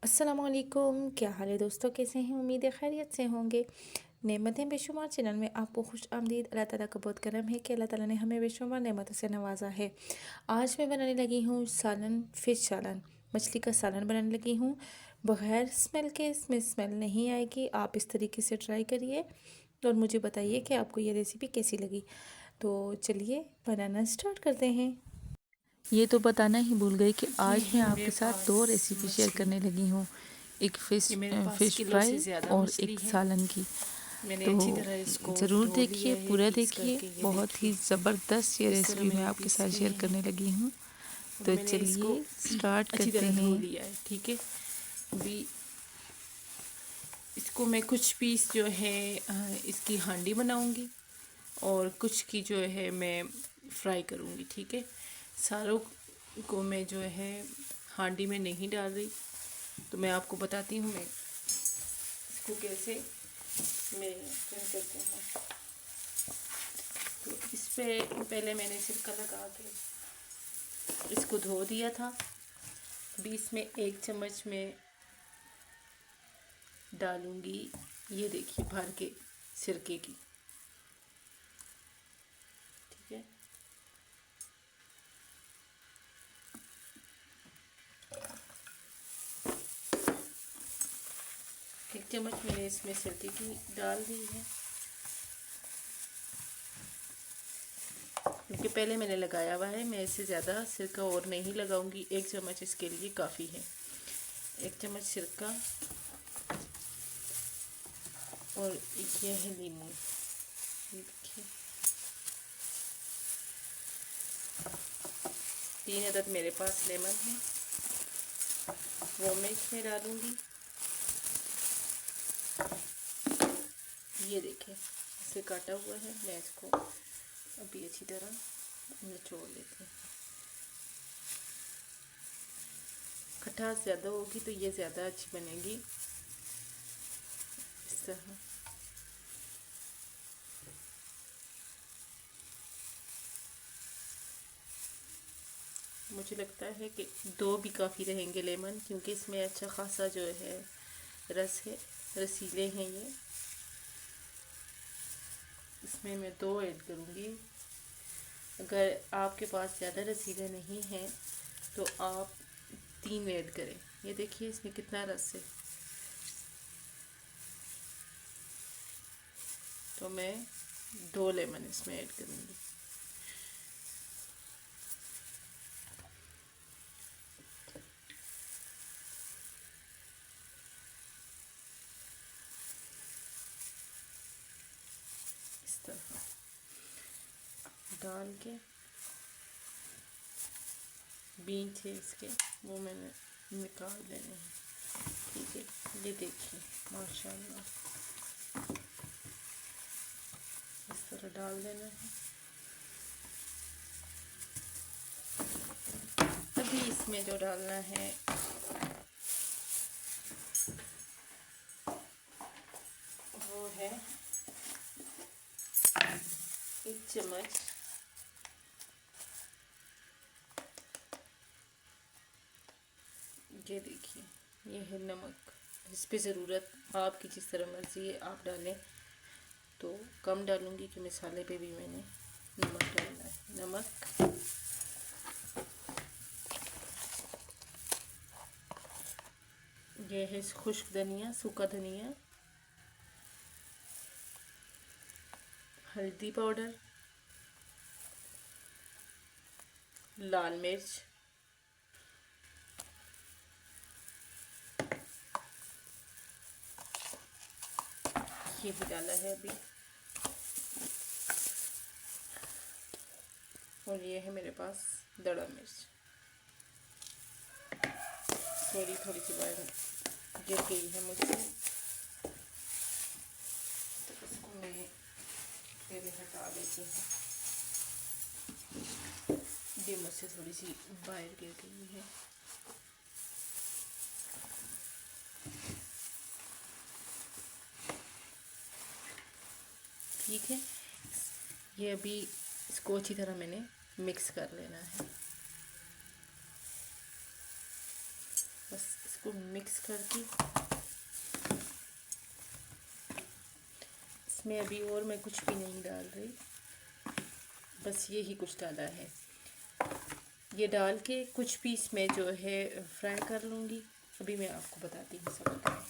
अस्सलामुअलैकुम, क्या हाल है दोस्तों? कैसे हैं? उम्मीद है खैरियत से होंगे। नेमतें बेशुमार चैनल में आपको खुश आमदीद। अल्लाह ताला का बहुत करम है कि अल्लाह ताला ने हमें बेशुमार नेमतों से नवाजा है। आज मैं बनाने लगी हूँ सालन, फ़िश सालन, मछली का सालन बनाने लगी हूँ बग़ैर स्मेल के। इसमें स्मेल नहीं आएगी। आप इस तरीके से ट्राई करिए और मुझे बताइए कि आपको ये रेसिपी कैसी लगी। तो चलिए बनाना स्टार्ट करते हैं। ये तो बताना ही भूल गई कि आज मैं आपके साथ दो रेसिपी शेयर करने लगी हूँ, एक फ़िश फ्राई और एक सालन की। तो ज़रूर देखिए, पूरा देखिए, बहुत ही ज़बरदस्त ये रेसिपी मैं आपके साथ शेयर करने लगी हूँ। तो चलिए स्टार्ट करते हैं। लिया है, ठीक है। अभी इसको मैं कुछ पीस जो है इसकी हांडी बनाऊंगी और कुछ की जो है मैं फ्राई करूंगी, ठीक है। सारों को मैं जो है हांडी में नहीं डाल रही, तो मैं आपको बताती हूँ मैं इसको कैसे मैं करते हैं। तो इस पे पहले मैंने सिरका लगा के इसको धो दिया था। अभी इसमें 1 चम्मच में डालूंगी, ये देखिए, भर के सिरके की, ठीक है। एक चम्मच मैंने इसमें सिरके की डाल दी है, क्योंकि पहले मैंने लगाया हुआ है। मैं इससे ज़्यादा सिरका और नहीं लगाऊंगी, 1 चम्मच इसके लिए काफ़ी है। 1 चम्मच सिरका और ये है नींबू, ये देखिए। 3 अदद मेरे पास लेमन है, वो मैं इसमें डालूंगी। ये देखिए, इसे काटा हुआ है। मैं इसको अभी अच्छी तरह निचोड़ लेती हूँ। खटास ज़्यादा होगी तो ये ज़्यादा अच्छी बनेगी, इस तरह। मुझे लगता है कि 2 भी काफ़ी रहेंगे लेमन, क्योंकि इसमें अच्छा खासा जो है रस है, रसीले हैं ये। इसमें मैं 2 ऐड करूँगी। अगर आपके पास ज़्यादा रसीले नहीं हैं तो आप 3 ऐड करें। ये देखिए इसमें कितना रस है। तो मैं 2 लेमन इसमें ऐड करूँगी। इस तरह डाल के बीज है इसके, वो मैंने निकाल लेने हैं, ठीक है। ये देखिए माशाल्लाह, इस तरह डाल देना है। अभी इसमें जो डालना है वो है 1 चम्मच ये देखिए, ये है नमक। इस पे ज़रूरत आपकी जिस तरह मर्ज़ी है आप डालें, तो कम डालूंगी कि मसाले पे भी मैंने नमक डालना है। नमक, ये है खुश्क धनिया, सूखा धनिया, हल्दी पाउडर, लाल मिर्च, ये भी डाला है अभी, और ये है मेरे पास दड़ा मिर्च। सॉरी, थोड़ी सी बाहर गिर गई है मुझसे, तो इसको मैं पहले हटा लेती हूँ। ये मुझसे थोड़ी सी बाहर गिर गई है। ठीक है, ये अभी इसको अच्छी तरह मैंने मिक्स कर लेना है। बस इसको मिक्स करके इसमें अभी और मैं कुछ भी नहीं डाल रही, बस यही कुछ डाला है। ये डाल के कुछ पीस में जो है फ्राई कर लूँगी। अभी मैं आपको बताती हूँ सब बताएं।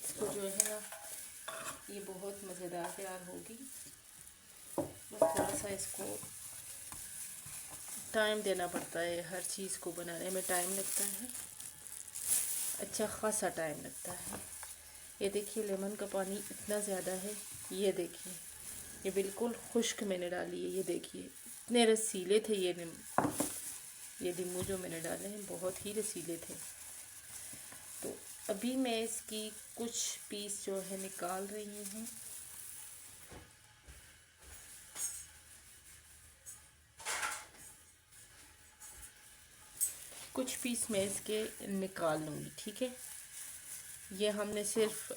इसको जो है ना ये बहुत मज़ेदार तैयार होगी। बस थोड़ा सा इसको टाइम देना पड़ता है, हर चीज़ को बनाने में टाइम लगता है, अच्छा ख़ासा टाइम लगता है। ये देखिए लेमन का पानी इतना ज़्यादा है, ये देखिए ये बिल्कुल खुश्क मैंने डाली है। ये देखिए इतने रसीले थे ये नींबू जो मैंने डाले हैं बहुत ही रसीले थे। तो अभी मैं इसकी कुछ पीस जो है निकाल रही हूँ। कुछ पीस मैं इसके निकाल लूँगी, ठीक है। ये हमने सिर्फ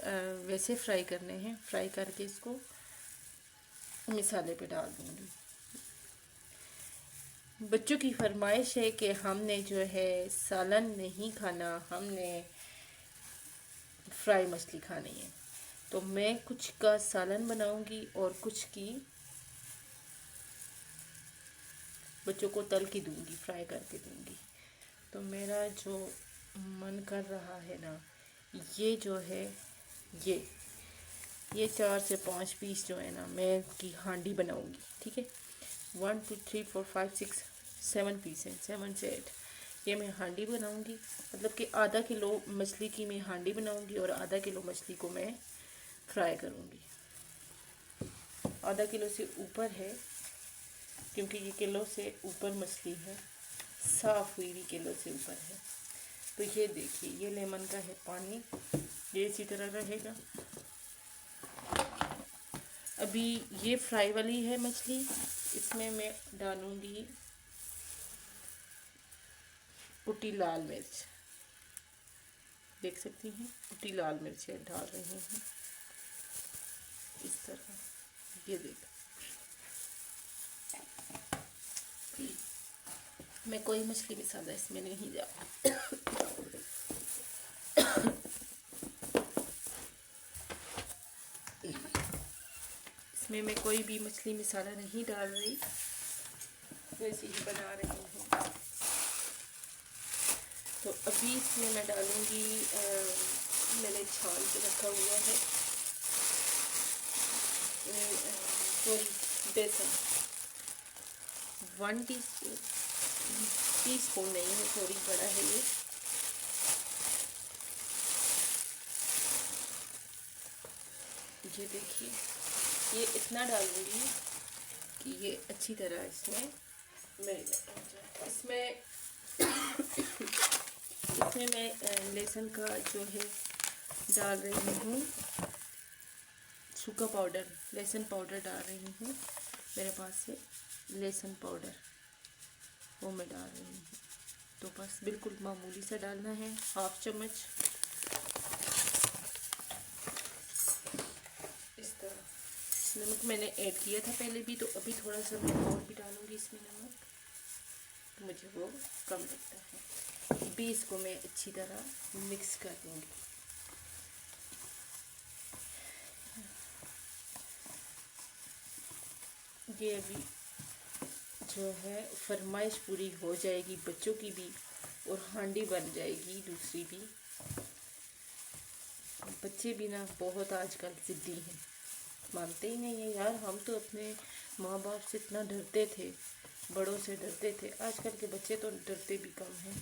वैसे फ्राई करने हैं, फ्राई करके इसको मिसाले पे डाल दूँगी। बच्चों की फरमाइश है कि हमने जो है सालन नहीं खाना, हमने फ्राई मछली खानी है। तो मैं कुछ का सालन बनाऊंगी और कुछ की बच्चों को तल के दूंगी, फ्राई करके दूंगी। तो मेरा जो मन कर रहा है ना, ये जो है ये 4 से 5 पीस जो है ना मैं की हांडी बनाऊंगी, ठीक है। 1 2 3 4 5 6 7 पीस हैं, 7 से 8 ये मैं हांडी बनाऊंगी। मतलब कि आधा किलो मछली की मैं हांडी बनाऊंगी और आधा किलो मछली को मैं फ्राई करूंगी। आधा किलो से ऊपर है क्योंकि ये किलो से ऊपर मछली है, साफ़ हुई भी किलो से ऊपर है। तो ये देखिए ये लेमन का है पानी, ये इसी तरह रहेगा। अभी ये फ्राई वाली है मछली, इसमें मैं डालूंगी कुटी लाल मिर्च, देख सकती हैं कुटी लाल मिर्च डाल रही हूँ इस तरह। ये देख मैं कोई मछली मसाला इसमें नहीं डाल इसमें मैं कोई भी मछली मसाला नहीं डाल रही, वैसे ही बना रही हूँ। तो अभी इसमें मैं डालूँगी मैंने छान के रखा हुआ है सॉरी बेसन, 1 टीस्पून नहीं है, थोड़ी बड़ा है ये देखिए ये इतना डालूँगी कि ये अच्छी तरह इसमें मैरिनेट हो जाए। इसमें मैं लहसुन का जो है डाल रही हूँ सूखा पाउडर, लहसुन पाउडर डाल रही हूँ। मेरे पास से लहसुन पाउडर वो मैं डाल रही हूँ। तो बस बिल्कुल मामूली सा डालना है, 1/2 चम्मच इस तरह। नमक मैंने ऐड किया था पहले भी, तो अभी थोड़ा सा मैं और भी डालूँगी इसमें नमक, तो मुझे वो कम लगता है। अभी इसको मैं अच्छी तरह मिक्स कर दूँगी। ये अभी जो है फरमाइश पूरी हो जाएगी बच्चों की भी और हांडी बन जाएगी दूसरी भी। बच्चे भी ना बहुत आजकल ज़िद्दी हैं, मानते ही नहीं है यार। हम तो अपने माँ बाप से इतना डरते थे, बड़ों से डरते थे, आजकल के बच्चे तो डरते भी कम हैं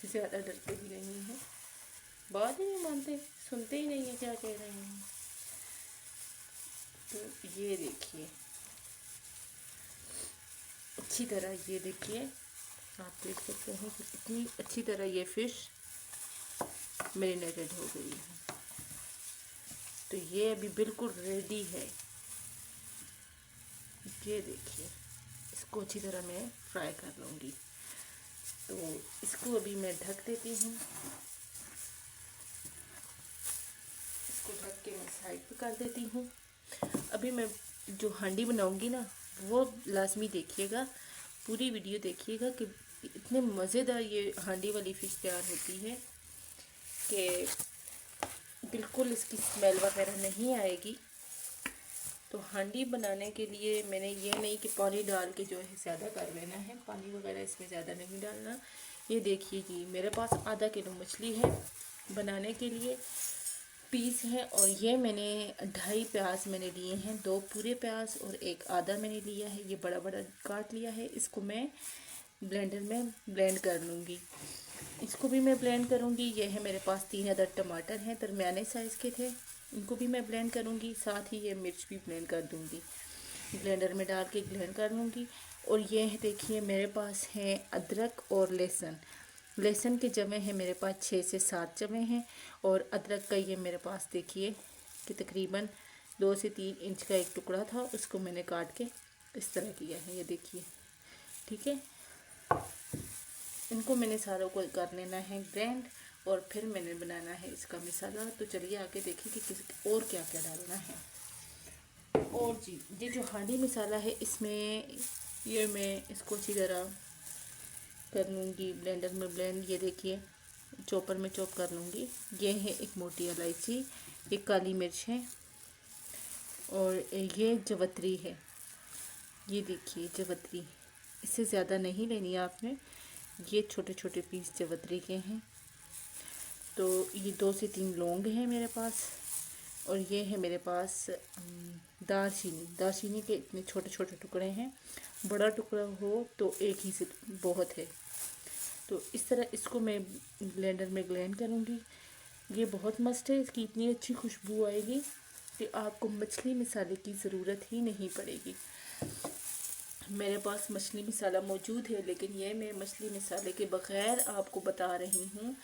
ज़्यादा डरते भी नहीं हैं, बात ही नहीं मानते, सुनते ही नहीं है क्या कह रहे हैं। तो ये देखिए अच्छी तरह, ये देखिए आप देख सकते हैं कि इतनी अच्छी तरह ये फ़िश मैरिनेटेड हो गई है। तो ये अभी बिल्कुल रेडी है। ये देखिए इसको अच्छी तरह मैं फ्राई कर लूँगी। तो इसको अभी मैं ढक देती हूँ, इसको ढक के मैं साइड पे कर देती हूँ। अभी मैं जो हांडी बनाऊँगी ना वो लाजमी देखिएगा, पूरी वीडियो देखिएगा कि इतने मज़ेदार ये हांडी वाली फ़िश तैयार होती है कि बिल्कुल इसकी स्मेल वगैरह नहीं आएगी। तो हांडी बनाने के लिए मैंने ये नहीं कि पानी डाल के जो है ज़्यादा कर लेना है, पानी वगैरह इसमें ज़्यादा नहीं डालना। ये देखिए जी, मेरे पास आधा किलो मछली है बनाने के लिए पीस है, और ये मैंने 2.5 प्याज मैंने लिए हैं, 2 पूरे प्याज और 1 आधा मैंने लिया है। ये बड़ा बड़ा काट लिया है। इसको मैं ब्लेंडर में ब्लेंड कर लूँगी। इसको भी मैं ब्लेंड करूँगी। ये है मेरे पास 3 अदद टमाटर हैं, दरमियाने साइज़ के थे, इनको भी मैं ब्लेंड करूँगी। साथ ही ये मिर्च भी ब्लेंड कर दूँगी, ब्लेंडर में डाल के ब्लेंड कर लूँगी। और ये है देखिए मेरे पास है अदरक और लहसुन। लहसुन के जमे हैं मेरे पास 6 से 7 जमे हैं, और अदरक का ये मेरे पास देखिए कि तकरीबन 2 से 3 इंच का एक टुकड़ा था, उसको मैंने काट के इस तरह किया है। ये देखिए, ठीक है। इनको मैंने सारों को कर लेना है ग्राइंड, और फिर मैंने बनाना है इसका मसाला। तो चलिए आगे देखिए कि किस और क्या क्या डालना है। और जी, ये जो हांडी मसाला है, इसमें ये मैं इसको अच्छी तरह कर लूँगी ब्लेंडर में ब्लेंड। ये देखिए चॉपर में चॉप कर लूँगी। ये है एक मोटी इलायची, एक काली मिर्च है, और ये जवतरी है। ये देखिए जवतरी, इससे ज़्यादा नहीं लेनी है आपने। ये छोटे छोटे पीस जवतरी के हैं। तो ये 2 से 3 लौंग हैं मेरे पास, और ये है मेरे पास दालचीनी। दालचीनी के इतने छोटे छोटे टुकड़े हैं, बड़ा टुकड़ा हो तो एक ही से बहुत है। तो इस तरह इसको मैं ब्लेंडर में ब्लेंड करूँगी। ये बहुत मस्त है, इसकी इतनी अच्छी खुशबू आएगी कि आपको मछली मसाले की ज़रूरत ही नहीं पड़ेगी। मेरे पास मछली मसाला मौजूद है, लेकिन ये मैं मछली मसाले के बग़ैर आपको बता रही हूँ।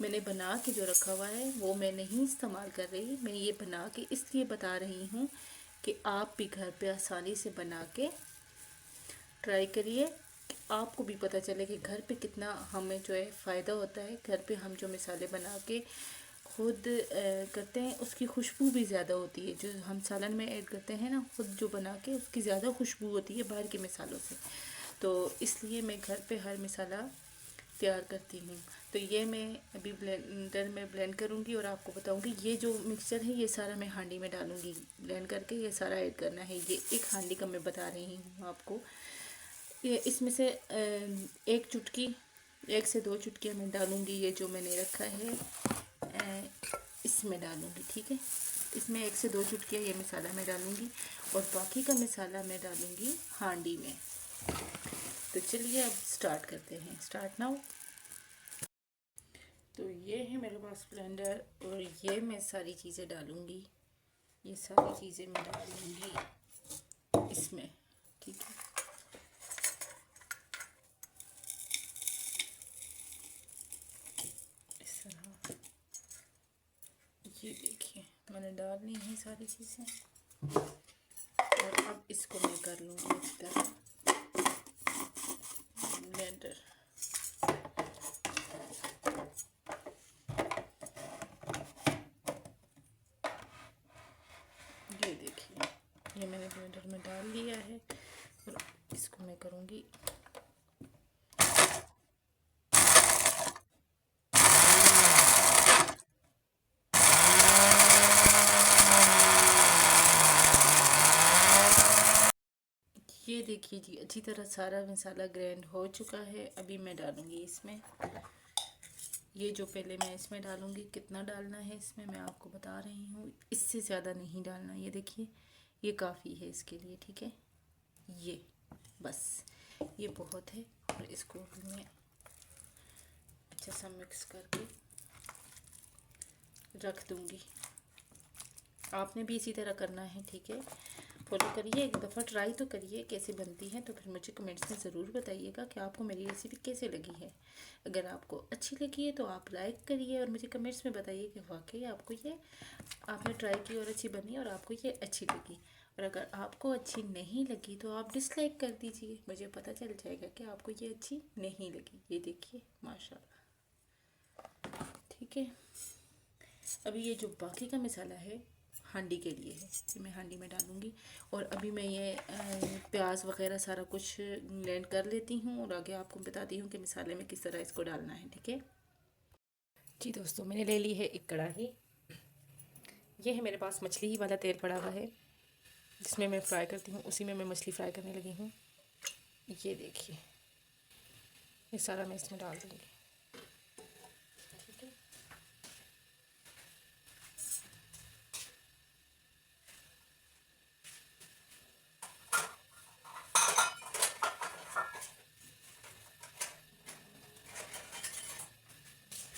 मैंने बना के जो रखा हुआ है वो मैं नहीं इस्तेमाल कर रही। मैं ये बना के इसलिए बता रही हूँ कि आप भी घर पे आसानी से बना के ट्राई करिए, आपको भी पता चले कि घर पे कितना हमें जो है फ़ायदा होता है। घर पे हम जो मसाले बना के खुद करते हैं, उसकी खुशबू भी ज़्यादा होती है। जो हम सालन में ऐड करते हैं ना, खुद जो बना के, उसकी ज़्यादा खुशबू होती है बाहर के मसालों से। तो इसलिए मैं घर पे हर मसाला तैयार करती हूँ। तो ये मैं अभी ब्लेंडर में ब्लेंड करूँगी और आपको बताऊँगी। ये जो मिक्सचर है ये सारा मैं हांडी में डालूँगी, ब्लेंड करके ये सारा ऐड करना है। ये एक हांडी का मैं बता रही हूँ आपको। ये इसमें से 1 चुटकी, 1 से 2 चुटकियाँ मैं डालूँगी। ये जो मैंने रखा है इसमें डालूँगी, ठीक है। इसमें 1 से 2 चुटकियाँ ये मसाला मैं डालूँगी, और बाकी का मसाला मैं डालूँगी हांडी में। तो चलिए अब स्टार्ट करते हैं। Start now. तो ये है मेरे पास ब्लेंडर, और ये मैं सारी चीज़ें डालूँगी। ये सारी चीज़ें मैं डालूँगी इसमें, ठीक है। इस तरह ये देखिए मैंने डालनी है सारी चीज़ें, और अब इसको मैं कर लूँगी अच्छी तरह ब्लेंडर। ये देखिए ये मैंने ब्लेंडर में डाल लिया है, और इसको मैं करूँगी ये देखिए जी, अच्छी तरह सारा मसाला ग्राइंड हो चुका है। अभी मैं डालूँगी इसमें, ये जो पहले मैं इसमें डालूँगी। कितना डालना है इसमें मैं आपको बता रही हूँ, इससे ज़्यादा नहीं डालना। ये देखिए ये काफ़ी है इसके लिए, ठीक है। ये बस ये बहुत है, और इसको भी मैं अच्छा सा मिक्स करके रख दूँगी। आपने भी इसी तरह करना है, ठीक है। फॉलो करिए, एक दफ़ा ट्राई तो करिए कैसे बनती है, तो फिर मुझे कमेंट्स में ज़रूर बताइएगा कि आपको मेरी रेसिपी कैसे लगी है। अगर आपको अच्छी लगी है तो आप लाइक करिए, और मुझे कमेंट्स में बताइए कि वाकई आपको ये आपने ट्राई की और अच्छी बनी, और आपको ये अच्छी लगी। और अगर आपको अच्छी नहीं लगी तो आप डिसलाइक कर दीजिए, मुझे पता चल जाएगा कि आपको ये अच्छी नहीं लगी। ये देखिए माशाल्लाह, ठीक है। अभी ये जो बाकी का मसाला है हांडी के लिए है। ये मैं हांडी में डालूँगी और अभी मैं ये प्याज वगैरह सारा कुछ ब्लेंड कर लेती हूँ और आगे आपको बताती हूँ कि मसाले में किस तरह इसको डालना है। ठीक है जी दोस्तों, मैंने ले ली है एक कढ़ाई। ये है मेरे पास मछली ही वाला तेल पड़ा हुआ है जिसमें मैं फ्राई करती हूँ, उसी में मैं मछली फ्राई करने लगी हूँ। ये देखिए, ये सारा मैं इसमें डाल दूँगी। ठीक है,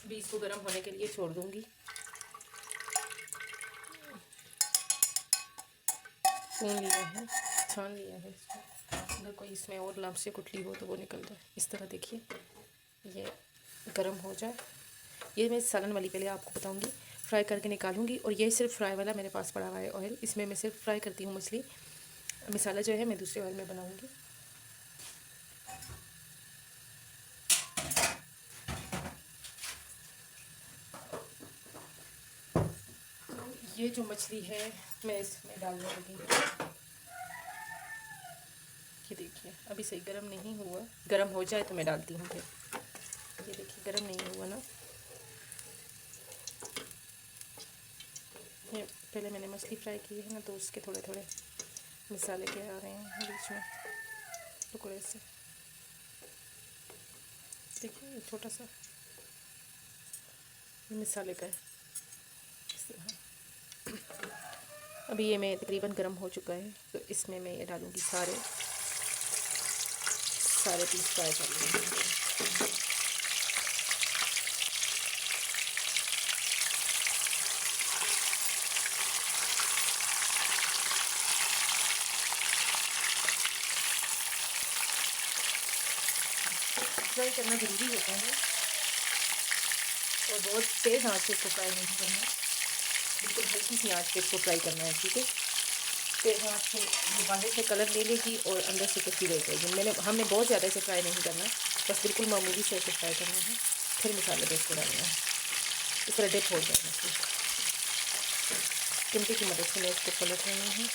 अभी इसको गर्म होने के लिए छोड़ दूँगी। छून लिया है, छान लिया है इसको। अगर कोई इसमें और लम्ब से कुटली हो तो वो निकल जाए। इस तरह देखिए, ये गर्म हो जाए। ये मैं सालन वाली पहले आपको बताऊंगी, फ्राई करके निकालूंगी। और ये सिर्फ फ्राई वाला मेरे पास पड़ा हुआ है ऑयल, इसमें मैं सिर्फ फ्राई करती हूँ मछली। मसाला जो है मैं दूसरे ऑयल में बनाऊंगी। ये जो मछली है मैं इसमें डालने लगी हूँ। ये देखिए, अभी सही गर्म नहीं हुआ, गर्म हो जाए तो मैं डालती हूँ फिर। ये देखिए, गर्म नहीं हुआ ना। ये पहले मैंने मछली फ्राई की है ना, तो उसके थोड़े थोड़े मसाले के आ रहे हैं बीच में टुकड़े से। देखिए, ये छोटा सा ये मसाले का है। इस तरह अभी ये मैं तकरीबन गर्म हो चुका है, तो इसमें मैं ये डालूँगी सारे पीस फ्राई कर लूँगी। फ्राई करना ज़रूरी होता है और बहुत तेज़ आंच पे इसको फ्राई नहीं करना, बिल्कुल हल्की सी आंच पे इसको फ्राई करना है। ठीक है, तेज़ आंच से बाहर से कलर ले लेगी और अंदर से कच्ची रह जाएगी। हमने बहुत ज़्यादा इसे फ्राई नहीं करना, बस बिल्कुल मामूली से इसे फ्राई करना है। फिर मसाले में इसको डालना है, इस तरह डिप हो जाएगा। चिमटे की मदद से मैं इसको पलट रही हूँ।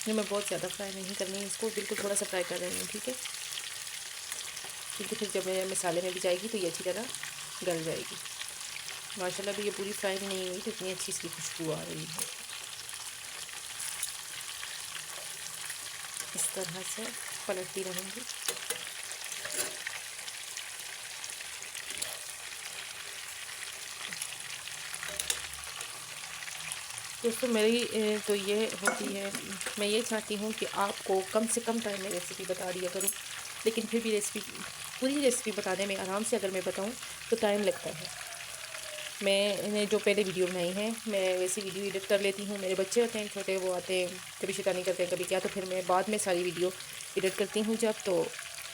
ये मैं बहुत ज़्यादा फ्राई नहीं करनी है इसको, बिल्कुल थोड़ा सा फ्राई कर रही हूँ। ठीक है, क्योंकि फिर जब ये मसाले में भी जाएगी तो ये अच्छी तरह गल जाएगी। माशाल्लाह भी ये पूरी फ्राई भी नहीं हुई तो इतनी अच्छी इसकी खुशबू आ रही है। इस तरह से पलटती रहूँगी। दोस्तों, मेरी तो ये होती है, मैं ये चाहती हूँ कि आपको कम से कम टाइम में रेसिपी बता दिया करूँ, लेकिन फिर भी पूरी रेसिपी बताने में आराम से अगर मैं बताऊँ तो टाइम लगता है। मैंने जो पहले वीडियो बनाई है, मैं वैसी वीडियो एडिट कर लेती हूँ। मेरे बच्चे होते हैं छोटे, वो आते हैं, कभी शैतानी करते हैं कभी क्या, तो फिर मैं बाद में सारी वीडियो एडिट करती हूँ जब, तो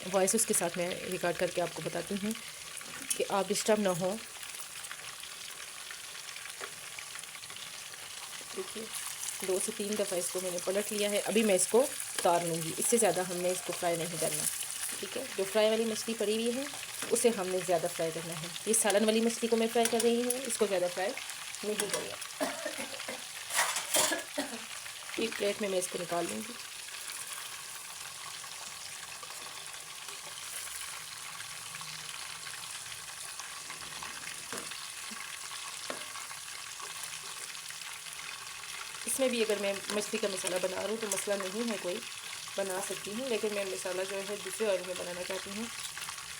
वॉइस उसके साथ मैं रिकॉर्ड करके आपको बताती हूँ कि आप डिस्टर्ब ना हो। देखिए, 2 से 3 दफ़ा इसको मैंने पलट लिया है। अभी मैं इसको उतार लूँगी, इससे ज़्यादा हमने इसको फ्राई नहीं करना। ठीक है, जो फ्राई वाली मछली पड़ी हुई है उसे हमने ज़्यादा फ्राई करना है। ये सालन वाली मछली को मैं फ्राई कर रही हूँ, इसको ज़्यादा फ्राई नहीं करना। एक प्लेट में मैं इसको निकाल लूँगी। इसमें भी अगर मैं मछली का मसाला बना रही हूँ तो मसला नहीं है, कोई बना सकती हूँ, लेकिन मैं मसाला जो है दूसरे ऑयल में बनाना चाहती हूँ,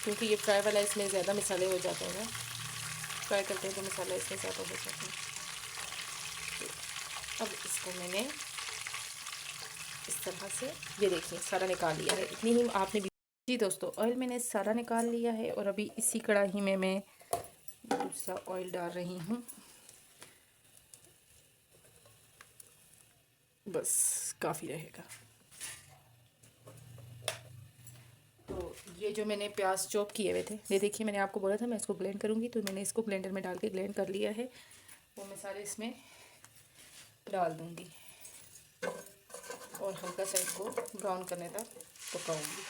क्योंकि ये फ्राई वाला इसमें ज़्यादा मसाले हो जाते हैं ना, फ्राई करते हैं तो मसाला इसमें ज़्यादा हो जाता है। अब इसको मैंने इस तरह से, ये देखिए, सारा निकाल लिया है। इतनी ही आपने भी जी दोस्तों, ऑयल मैंने सारा निकाल लिया है और अभी इसी कढ़ाई में मैं दूसरा ऑयल डाल रही हूँ। बस काफ़ी रहेगा। तो ये जो मैंने प्याज चॉप किए हुए थे, ये देखिए मैंने आपको बोला था मैं इसको ब्लेंड करूँगी, तो मैंने इसको ब्लेंडर में डाल के ब्लेंड कर लिया है। वो मैं सारे इसमें डाल दूँगी और हल्का सा इसको ब्राउन करने तक पकाऊँगी।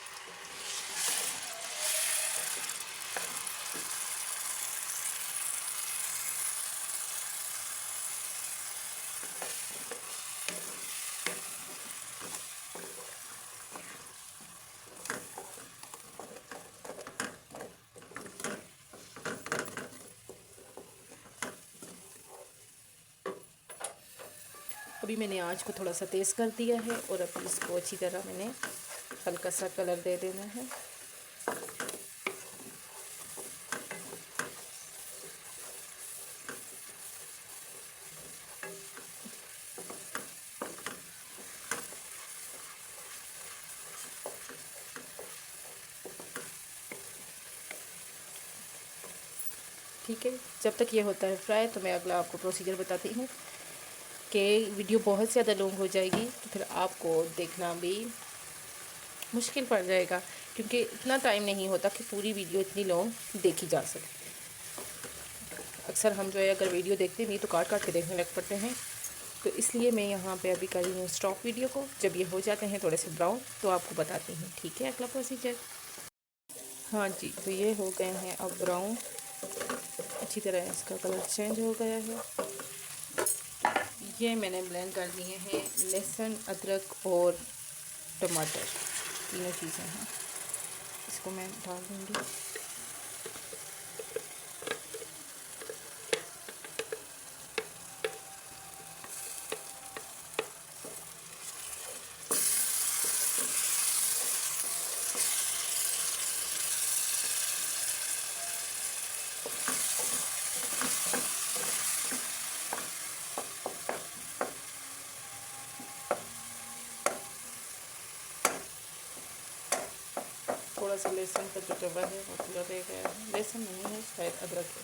अभी मैंने आँच को थोड़ा सा तेज़ कर दिया है और अभी इसको अच्छी तरह मैंने हल्का सा कलर दे देना है। ठीक है, जब तक ये होता है फ्राई तो मैं अगला आपको प्रोसीजर बताती हूँ कि वीडियो बहुत ज़्यादा लॉन्ग हो जाएगी तो फिर आपको देखना भी मुश्किल पड़ जाएगा, क्योंकि इतना टाइम नहीं होता कि पूरी वीडियो इतनी लॉन्ग देखी जा सके। अक्सर हम जो है अगर वीडियो देखते नहीं तो काट काट के देखने लग पड़ते हैं, तो इसलिए मैं यहाँ पे अभी कर रही हूँ स्टॉप वीडियो को। जब ये हो जाते हैं थोड़े से ब्राउन तो आपको बताती हूँ। ठीक है, अगला प्रोसीजर। हाँ जी, तो ये हो गए हैं अब ब्राउन, अच्छी तरह इसका कलर चेंज हो गया है। ये मैंने ब्लेंड कर लिए हैं लहसुन, अदरक और टमाटर, तीनों चीज़ें हैं। इसको मैं डाल दूँगी। थोड़ा सा लहसुन का जो टबा है वो पूरा रह गया है। लहसुन नहीं है, शायद अदरक है।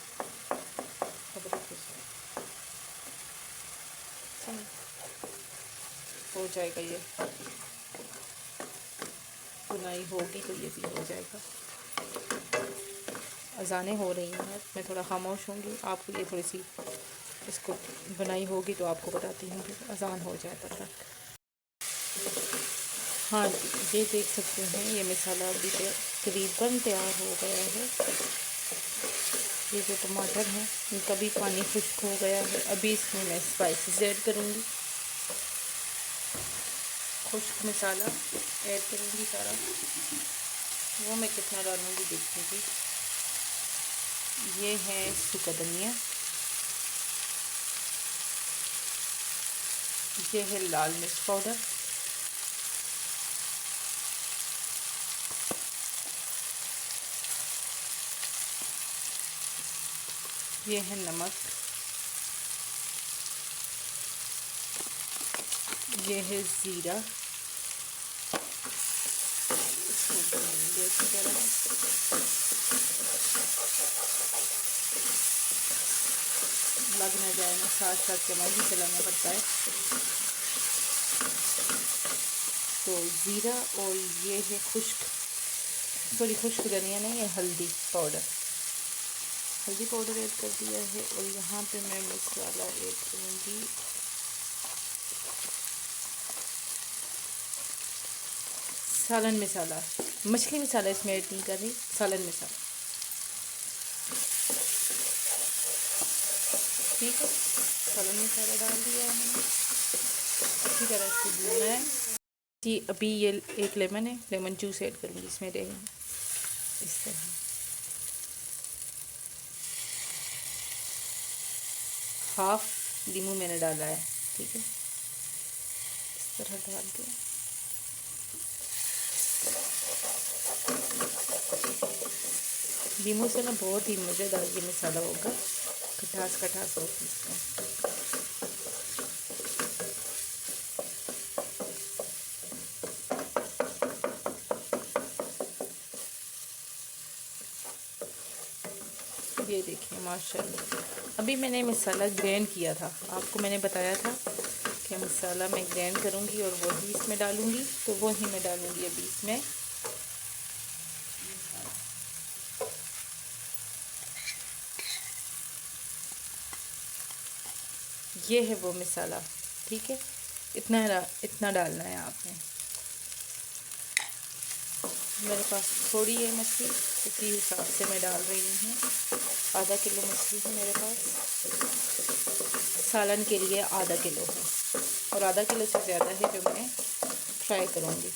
अदरक है शायद। चलो, हो जाएगा। ये बुनाई होगी तो ये भी हो जाएगा। अजानें हो रही हैं, मैं थोड़ा खामोश होंगी। आपको ये थोड़ी सी इसको बुनाई होगी तो आपको बताती हूँ, फिर अजान हो जाए तब तक। हाँ जी, ये देख सकते हैं ये मसाला अभी तकरीबन तैयार हो गया है। ये जो टमाटर है इनका भी पानी खुश्क हो गया है। अभी इसमें मैं स्पाइसेस ऐड करूँगी, खुश्क मसाला ऐड करूँगी सारा। वो मैं कितना डालूँगी देखूँगी। ये है सूखा धनिया, ये है लाल मिर्च पाउडर, ये है नमक, ये है ज़ीरा। इसको भूनेंगे अच्छी तरह। लग न जाए ना, साथ साथ चम्मच भी चलाना पड़ता है। तो ज़ीरा और ये है खुश्क धनिया नहीं, ये हल्दी पाउडर ऐड कर दिया है। और यहाँ पे मैं मसाला ऐड करूँगी सालन मसाला। मछली मसाला इसमें ऐड नहीं कर रही, सालन मसाला। ठीक है, सालन मसाला डाल दिया है मैंने। अच्छी तरह इसको भूनना है जी। अभी ये एक लेमन है, लेमन जूस ऐड करूँगी इसमें। इस तरह हाफ नींबू मैंने डाला है। ठीक है, इस तरह डाल के नींबू से ना बहुत ही मज़ेदार ये मसाला होगा, खटास होगी इसमें। ये देखिए माशाल्लाह। अभी मैंने मसाला ग्राइंड किया था, आपको मैंने बताया था कि मसाला मैं ग्राइंड करूँगी और वही इसमें डालूँगी, तो वही मैं डालूँगी अभी इसमें। ये है वो मसाला, ठीक है। इतना डालना है आपने। मेरे पास थोड़ी है मछली, उसी हिसाब से मैं डाल रही हूँ। आधा किलो मछली है मेरे पास, सालन के लिए आधा किलो है, और आधा किलो से ज़्यादा है जो मैं फ्राई करूँगी।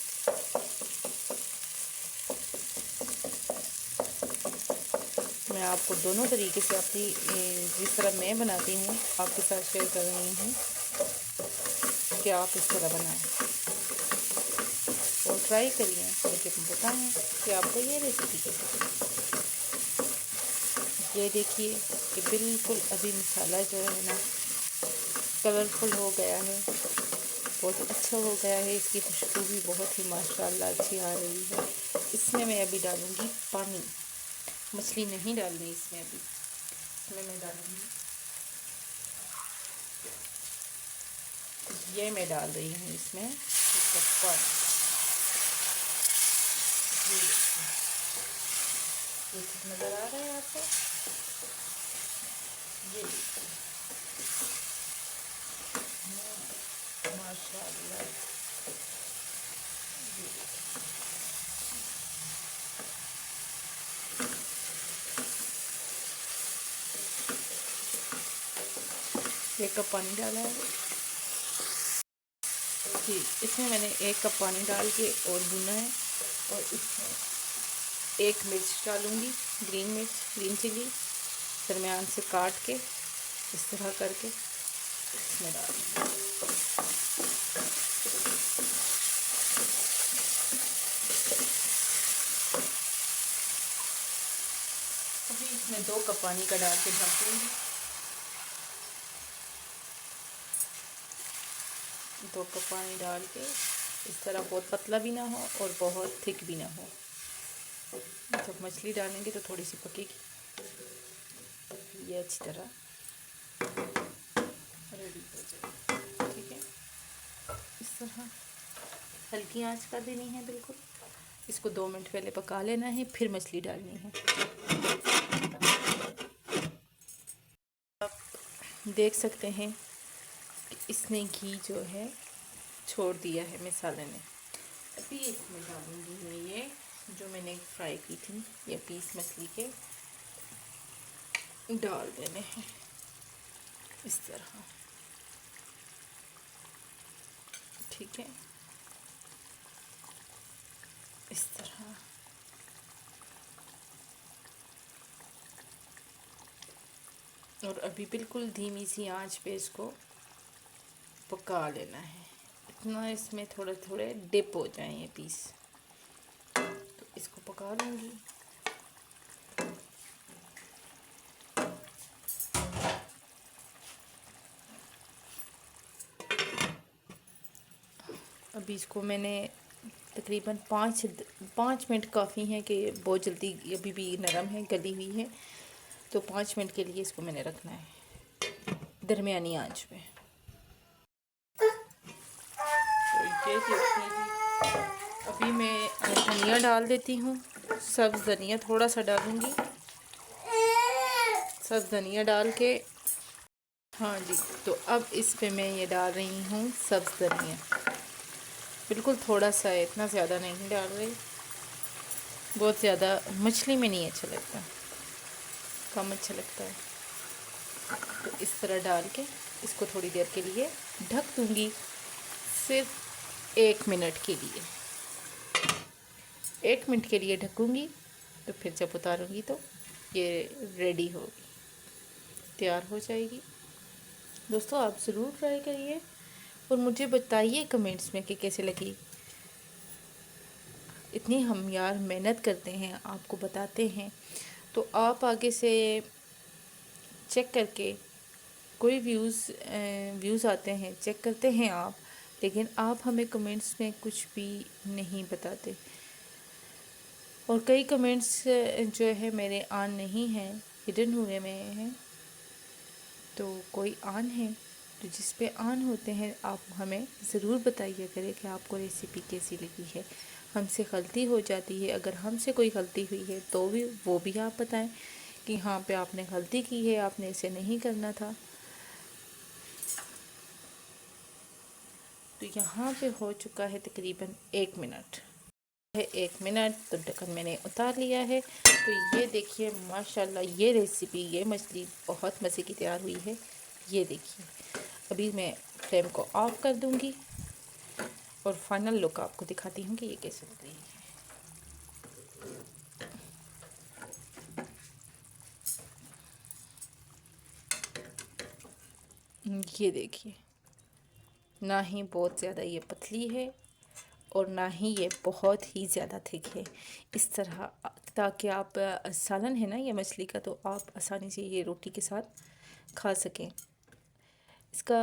मैं आपको दोनों तरीके से अपनी जिस तरह मैं बनाती हूँ आपके साथ शेयर कर रही हूँ कि आप इस तरह बनाएं और ट्राई करिए, लेकिन बताएं कि आपको ये रेसिपी कैसी लगी। ये देखिए कि बिल्कुल अभी मसाला जो है ना कलरफुल हो गया है, बहुत अच्छा हो गया है। इसकी खुशबू भी बहुत ही माशाल्लाह अच्छी आ रही है। इसमें मैं अभी डालूँगी पानी, मछली नहीं डालनी इसमें अभी। इसमें मैं डालूँगी, ये मैं डाल रही हूँ इसमें एक कप पानी। ये नज़र आ रहा है आपको? ये माशाल्लाह, एक कप पानी डाला है जी। इसमें मैंने एक कप पानी डाल के और भुना है, और इसमें एक मिर्च डालूँगी, ग्रीन मिर्च, ग्रीन चिली दरमियान से काट के इस तरह करके इसमें डालूँगी। अभी इसमें 2 कप पानी का डाल के ढक दूँगी। 2 कप पानी डाल के इस तरह, बहुत पतला भी ना हो और बहुत थिक भी ना हो। जब मछली डालेंगे तो थोड़ी सी पकेगी, ये अच्छी तरह रेडी हो जाएगी, ठीक है। इस तरह हल्की आंच कर देनी है बिल्कुल। इसको 2 मिनट पहले पका लेना है, फिर मछली डालनी है। आप देख सकते हैं कि इसने घी जो है छोड़ दिया है मसाले ने। अभी इसमें डालूंगी मैं ये जो मैंने फ्राई की थी, ये पीस मछली के डाल देने हैं इस तरह, ठीक है। इस तरह और अभी बिल्कुल धीमी सी आंच पे इसको पका लेना है। इतना इसमें थोड़े थोड़े डिप हो जाएं ये पीस, तो इसको पका लूँगी। अभी इसको मैंने तकरीबन 5 मिनट काफ़ी है कि बहुत जल्दी अभी भी नरम है, गली हुई है, तो 5 मिनट के लिए इसको मैंने रखना है दरमियानी आंच पे। तो ये देखिए जी, अभी मैं धनिया डाल देती हूँ, सब्ज़ धनिया थोड़ा सा डालूँगी। सब्ज़ धनिया डाल के, हाँ जी, तो अब इस पे मैं ये डाल रही हूँ सब्ज़ धनिया, बिल्कुल थोड़ा सा है, इतना ज़्यादा नहीं डाल रही। बहुत ज़्यादा मछली में नहीं अच्छा लगता, कम अच्छा लगता है। तो इस तरह डाल के इसको थोड़ी देर के लिए ढक दूँगी, सिर्फ 1 मिनट के लिए। 1 मिनट के लिए ढकूँगी, तो फिर जब उतारूँगी तो ये रेडी होगी, तैयार हो जाएगी। दोस्तों आप ज़रूर ट्राई करिए और मुझे बताइए कमेंट्स में कि कैसे लगी। इतनी हम यार मेहनत करते हैं, आपको बताते हैं, तो आप आगे से चेक करके कोई व्यूज़ आते हैं, चेक करते हैं आप, लेकिन आप हमें कमेंट्स में कुछ भी नहीं बताते। और कई कमेंट्स जो है मेरे ऑन नहीं हैं, हिडन हुए में हैं, तो कोई ऑन है तो जिस पे ऑन होते हैं आप हमें ज़रूर बताइए करें कि आपको रेसिपी कैसी लगी है। हमसे गलती हो जाती है, अगर हमसे कोई गलती हुई है तो भी वो भी आप बताएं कि हाँ पे आपने गलती की है, आपने इसे नहीं करना था। तो यहाँ पे हो चुका है तकरीबन 1 मिनट है। 1 मिनट तो ढक्कन मैंने उतार लिया है। तो ये देखिए माशाल्लाह ये रेसिपी, ये मछली बहुत मज़े की तैयार हुई है। ये देखिए अभी मैं फ्लेम को ऑफ कर दूंगी और फाइनल लुक आपको दिखाती हूँ कि ये कैसे लग रही है। ये देखिए, ना ही बहुत ज़्यादा ये पतली है और ना ही ये बहुत ही ज़्यादा थिक है। इस तरह ताकि आप सालन है ना ये मछली का, तो आप आसानी से ये रोटी के साथ खा सकें। इसका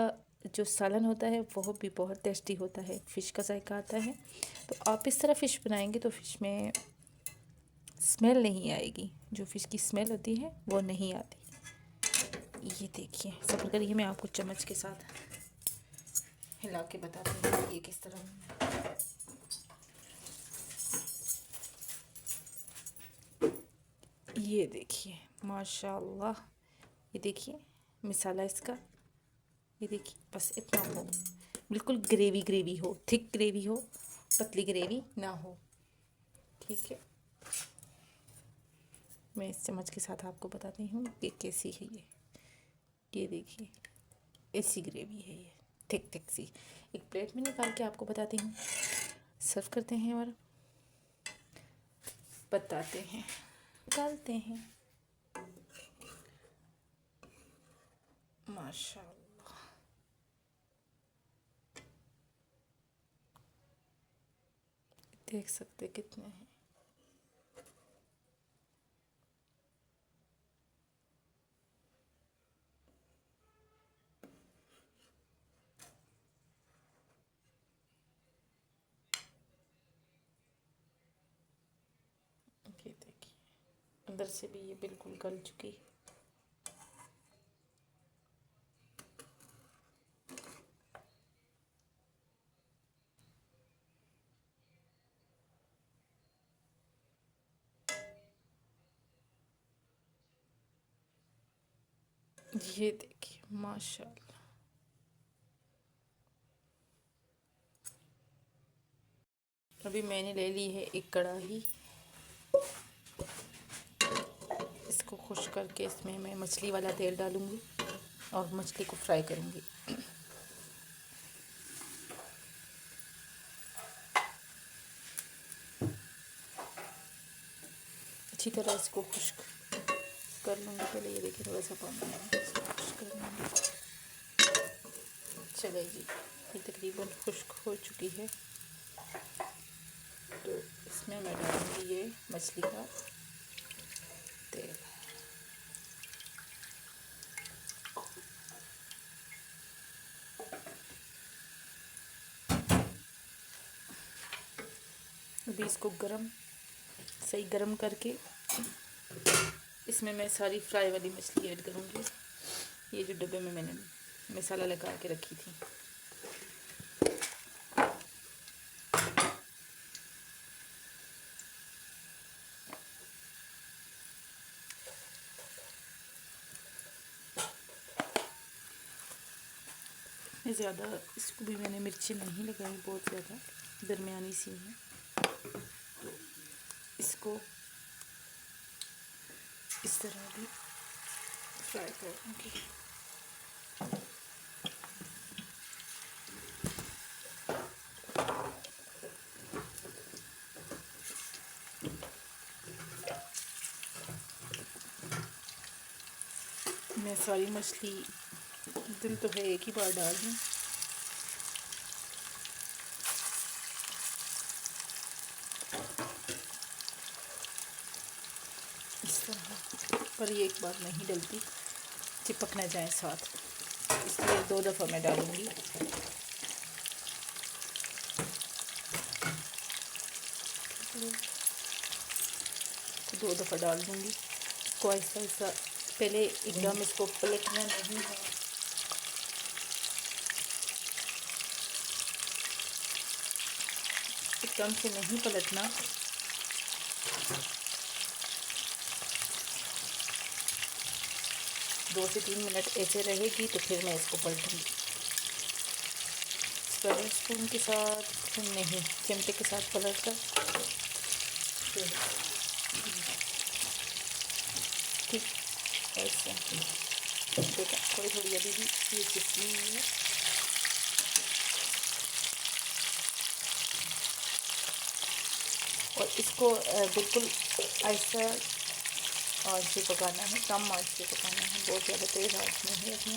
जो सालन होता है वो भी बहुत टेस्टी होता है, फ़िश का जायका आता है। तो आप इस तरह फ़िश बनाएंगे तो फ़िश में स्मेल नहीं आएगी, जो फ़िश की स्मेल होती है वो नहीं आती। ये देखिए, सब्र करिए मैं आपको चम्मच के साथ हिला के बताती हूँ ये किस तरह। ये देखिए माशाल्लाह, ये देखिए मिसाला इसका, ये देखिए बस इतना हो, बिल्कुल ग्रेवी ग्रेवी हो, थिक ग्रेवी हो, पतली ग्रेवी ना हो। ठीक है, मैं इस चम्मच के साथ आपको बताती हूँ कि कैसी है ये देखिए ऐसी ग्रेवी है ये, थिक थिक सी। एक प्लेट में निकाल के आपको बताती हूँ, सर्व करते हैं और बताते हैं, निकालते हैं। माशाल्लाह, देख सकते कितने हैं। ये देखिए अंदर से भी ये बिल्कुल गल चुकी है। ये देखिए माशाल्लाह, अभी मैंने ले ली है एक कढ़ाई। इसको खुश करके इसमें मैं मछली वाला तेल डालूंगी और मछली को फ्राई करूंगी। अच्छी तरह इसको खुश्क कर लूँगी। पहले ये देखिए थोड़ा सा पानी है, इसको खुश्क कर लूँगी। चले जी, ये तकरीबन खुश्क हो चुकी है। तो इसमें मैं डालूँगी ये मछली का तेल। अभी इसको सही गरम करके इसमें मैं सारी फ्राई वाली मछली ऐड करूँगी, ये जो डब्बे में मैंने मसाला लगा के रखी थी। ज़्यादा इसको भी मैंने मिर्ची नहीं लगाई, बहुत ज़्यादा दरमियानी सी है। तो इसको इस तरह भी फ्राई करूँगी। मैं सारी मछली, दिल तो है एक ही बार डाल दूँ। इस तरह, पर ये एक बार नहीं डलती, चिपक ना जाए साथ, इसलिए 2 दफ़ा मैं डालूँगी। तो 2 दफ़ा डाल दूँगी, इसको आहिस्ता आहिस्ता पहले एकदम इसको पलटना नहीं है। एकदम से नहीं पलटना। 2 से 3 मिनट ऐसे रहेगी तो फिर मैं इसको पलटूँगी। स्पून स्पून के साथ नहीं, चिमटे के साथ पलट कर ठीक ऐसे। देखा थोड़ी थोड़ी अभी भी ये चिपकी हुई है। और इसको बिल्कुल ऐसा आँच से पकाना है, कम आँच से पकाना है, बहुत ज़्यादा तेज़ आँच में है अपने।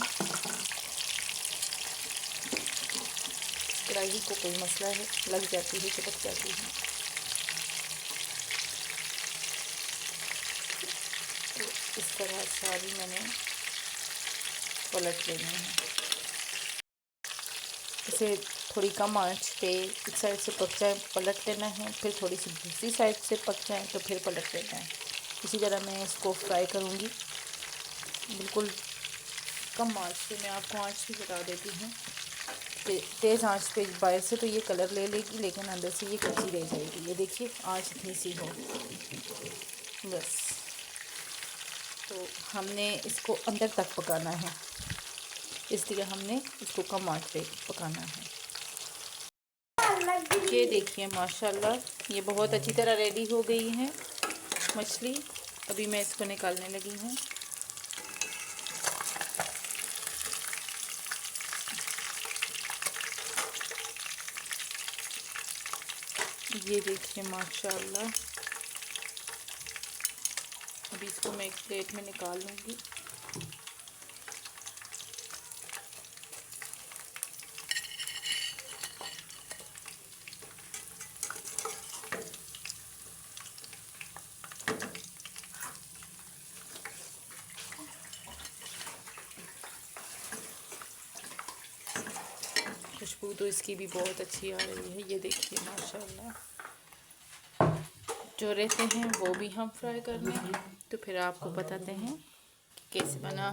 कढ़ाई को कोई मसला है, लग जाती है, चिपक जाती है। तो इस तरह सारी मैंने पलट लेनी है। इसे थोड़ी कम आंच पे एक साइड से पक जाए पलट लेना है, फिर थोड़ी सी दूसरी साइड से पक जाए तो फिर पलट लेना है। इसी तरह मैं इसको फ्राई करूँगी बिल्कुल कम आंच पे। मैं आपको आंच भी बता देती हूँ। तेज़ आंच पे बाहर से तो ये कलर ले लेगी, लेकिन अंदर से ये कच्ची रह जाएगी। ये देखिए आंच इतनी सी हो बस। तो हमने इसको अंदर तक पकाना है, इसलिए हमने इसको कम आंच पे पकाना है। ये देखिए माशाल्लाह ये बहुत अच्छी तरह रेडी हो गई है मछली। अभी मैं इसको निकालने लगी हूँ। ये देखिए माशाल्लाह। अभी इसको मैं एक प्लेट में निकाल लूँगी। खुशबू तो इसकी भी बहुत अच्छी आ रही है। ये देखिए माशाल्लाह। जो रहते हैं वो भी हम फ्राई कर लें, तो फिर आपको बताते हैं कि कैसे बना।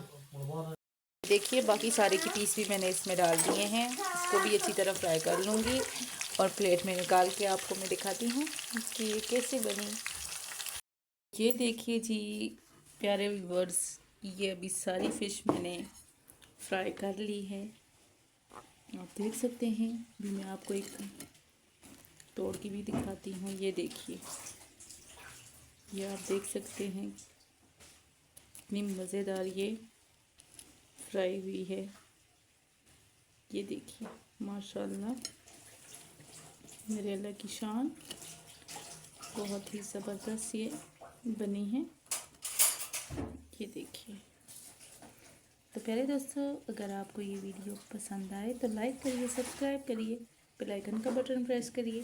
देखिए बाकी सारे की पीस भी मैंने इसमें डाल दिए हैं। इसको भी अच्छी तरह फ्राई कर लूँगी और प्लेट में निकाल के आपको मैं दिखाती हूँ कि ये कैसे बनी। ये देखिए जी प्यारे व्यूअर्स, ये अभी सारी फ़िश मैंने फ्राई कर ली है। आप देख सकते हैं। अभी मैं आपको एक तोड़ के भी दिखाती हूँ। ये देखिए, ये आप देख सकते हैं कितनी मज़ेदार ये फ्राई हुई है। ये देखिए माशाल्लाह, मेरे अल्लाह की शान, बहुत ही ज़बरदस्त ये बनी है। ये देखिए। तो प्यारे दोस्तों, अगर आपको ये वीडियो पसंद आए तो लाइक करिए, सब्सक्राइब करिए, बेल आइकन का बटन प्रेस करिए।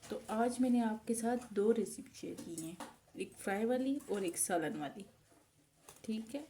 तो आज मैंने आपके साथ 2 रेसिपी शेयर की हैं, एक फ्राई वाली और एक सालन वाली। ठीक है।